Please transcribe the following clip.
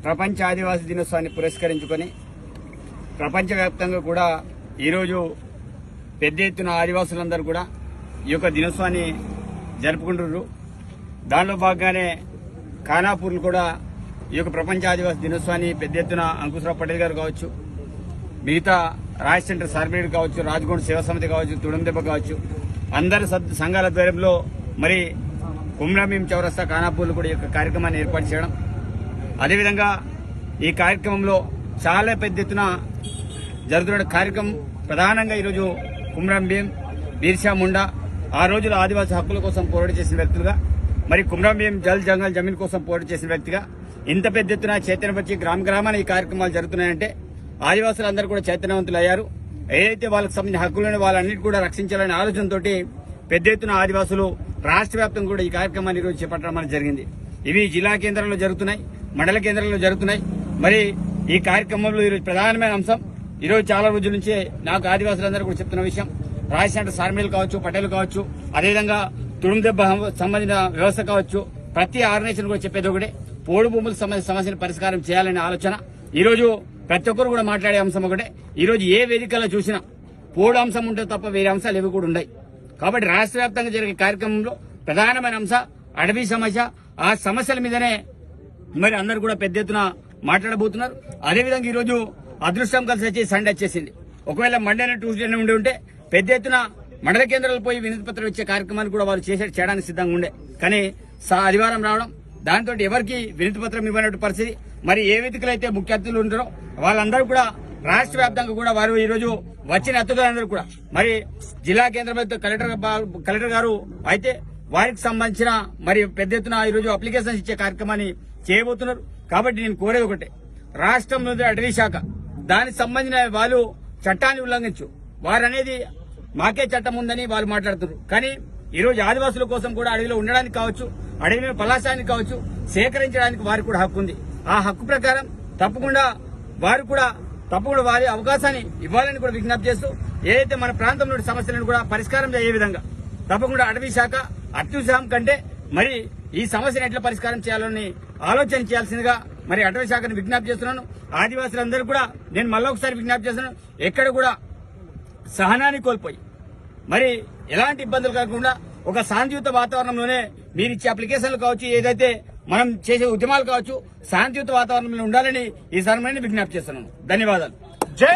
ప్రపంచ ఆదివాసీ దినోత్సవాన్ని పురస్కరించుకొని ప్రపంచవ్యాప్తంగా కూడా ఈరోజు పెద్ద ఎత్తున ఆదివాసులందరూ కూడా ఈ యొక్క దినోత్సవాన్ని జరుపుకుంటున్నారు. దానిలో భాగంగానే ఖానాపూర్లు కూడా ఈ యొక్క ప్రపంచ ఆదివాసీ దినోత్సవాన్ని పెద్ద ఎత్తున అంకుశ్రావు పటేల్ గారు కావచ్చు, మిగతా రాజ్ సెంటర్ సార్బేడ్ కావచ్చు, రాజ్గోండ్ సేవా సమితి కావచ్చు, తుడందెబ్బ కావచ్చు, అందరి సంఘాల ఆధ్వర్యంలో మరి కుమ్రామీం చౌరస్తా ఖానాపూర్లు కూడా ఈ యొక్క కార్యక్రమాన్ని ఏర్పాటు చేయడం, అదేవిధంగా ఈ కార్యక్రమంలో చాలా పెద్ద ఎత్తున జరుగుతున్న కార్యక్రమం ప్రధానంగా ఈరోజు కుమ్రామీం, బిర్సా ముండా ఆ రోజుల ఆదివాసీ హక్కుల కోసం పోరాటం చేసిన వ్యక్తులుగా, మరి కుమ్రామీం జల్ జంగల్ జమీన్ కోసం పోరాటం చేసిన వ్యక్తిగా ఇంత పెద్ద ఎత్తున చైతన్యపరిచి గ్రామ గ్రామాన ఈ కార్యక్రమాలు జరుగుతున్నాయంటే ఆదివాసులందరూ కూడా చైతన్యవంతులు అయ్యారు. ఏదైతే వాళ్ళకి సంబంధించిన హక్కులను వాళ్ళన్నిటి కూడా రక్షించాలనే ఆలోచనతో పెద్ద ఎత్తున ఆదివాసులు రాష్ట్ర వ్యాప్తంగా కూడా ఈ కార్యక్రమాన్ని ఈరోజు చేపట్టడం అనేది జరిగింది. ఇవి జిల్లా కేంద్రంలో జరుగుతున్నాయి, మండల కేంద్రంలో జరుగుతున్నాయి. మరి ఈ కార్యక్రమంలో ఈరోజు ప్రధానమైన అంశం, ఈరోజు చాలా రోజుల నుంచి నాకు ఆదివాసులందరూ కూడా చెప్తున్న విషయం, రాజ్ సెంటర్ సార్మేల్ కావచ్చు, పటేల్ కావచ్చు, అదేవిధంగా తుడుందెబ్బ సంబంధించిన వ్యవస్థ కావచ్చు, ప్రతి ఆర్గనైజేషన్ కూడా చెప్పేది ఒకటే, పోడు భూములకు సంబంధించిన సమస్యను పరిష్కారం చేయాలనే ఆలోచన. ఈరోజు ప్రతి ఒక్కరు కూడా మాట్లాడే అంశం ఒకటే, ఈరోజు ఏ వేదికల్లో చూసినా పోడు అంశం ఉంటే తప్ప వేరే అంశాలు ఏవి కూడా ఉన్నాయి. కాబట్టి రాష్ట్ర వ్యాప్తంగా జరిగే కార్యక్రమంలో ప్రధానమైన అంశం అడవి సమస్య. ఆ సమస్యల మీదనే మరి అందరూ కూడా పెద్ద ఎత్తున మాట్లాడబోతున్నారు. అదేవిధంగా ఈరోజు అదృష్టం కలిసి వచ్చి సండే వచ్చేసింది. ఒకవేళ మండేనే ట్యూస్డేనే ఉండి ఉంటే పెద్ద ఎత్తున మండల కేంద్రాలు పోయి వినతి పత్రం ఇచ్చే కార్యక్రమాన్ని కూడా వాళ్ళు చేయడానికి సిద్ధంగా ఉండే. కానీ ఆదివారం రావడం, దాంతో ఎవరికి వినతి పత్రం ఇవ్వనట్టు పరిస్థితి. మరి ఏ వేదికలు అయితే ముఖ్య అతిథులు ఉంటారో వాళ్ళందరూ కూడా రాష్ట్ర వ్యాప్తంగా కూడా వారు ఈరోజు వచ్చిన అతిథులందరూ కూడా మరి జిల్లా కేంద్ర కలెక్టర్ గారు అయితే వారికి సంబంధించిన మరి పెద్ద ఎత్తున ఈరోజు అప్లికేషన్స్ ఇచ్చే కార్యక్రమాన్ని చేయబోతున్నారు. కాబట్టి నేను కోరేది ఒకటే, రాష్ట్రంలో అటవీ శాఖ దానికి సంబంధించిన వాళ్ళు చట్టాన్ని ఉల్లంఘించు, వారనేది మాకే చట్టం ఉందని వాళ్ళు మాట్లాడుతున్నారు. కానీ ఈరోజు ఆదివాసుల కోసం కూడా అడవిలో ఉండడానికి కావచ్చు, అడవిలో పలాసానికి కావచ్చు, సేకరించడానికి వారికి కూడా హక్కు ఉంది. ఆ హక్కు ప్రకారం తప్పకుండా వారి అవకాశాన్ని ఇవ్వాలని కూడా విజ్ఞప్తి చేస్తూ, ఏదైతే మన ప్రాంతంలోని సమస్యలను కూడా పరిష్కారం అయ్యే విధంగా తప్పకుండా అటవీ శాఖ అత్యుత్సాహం కంటే మరి ఈ సమస్యను ఎట్లా పరిష్కారం చేయాలని ఆలోచన చేయాల్సిందిగా మరి అటవీ శాఖను విజ్ఞప్తి చేస్తున్నాను. ఆదివాసులందరూ కూడా నేను మళ్ళీ ఒకసారి విజ్ఞప్తి చేస్తున్నాను, ఎక్కడ కూడా సహనాన్ని కోల్పోయి మరి ఎలాంటి ఇబ్బందులు కాకుండా ఒక శాంతియుత వాతావరణంలోనే మీరు ఇచ్చే అప్లికేషన్లు కావచ్చు, ఏదైతే మనం చేసే ఉద్యమాలు కావచ్చు, శాంతియుత వాతావరణంలో ఉండాలని ఈ సమయాన్ని విజ్ఞప్తి చేస్తున్నాను. ధన్యవాదాలు. జై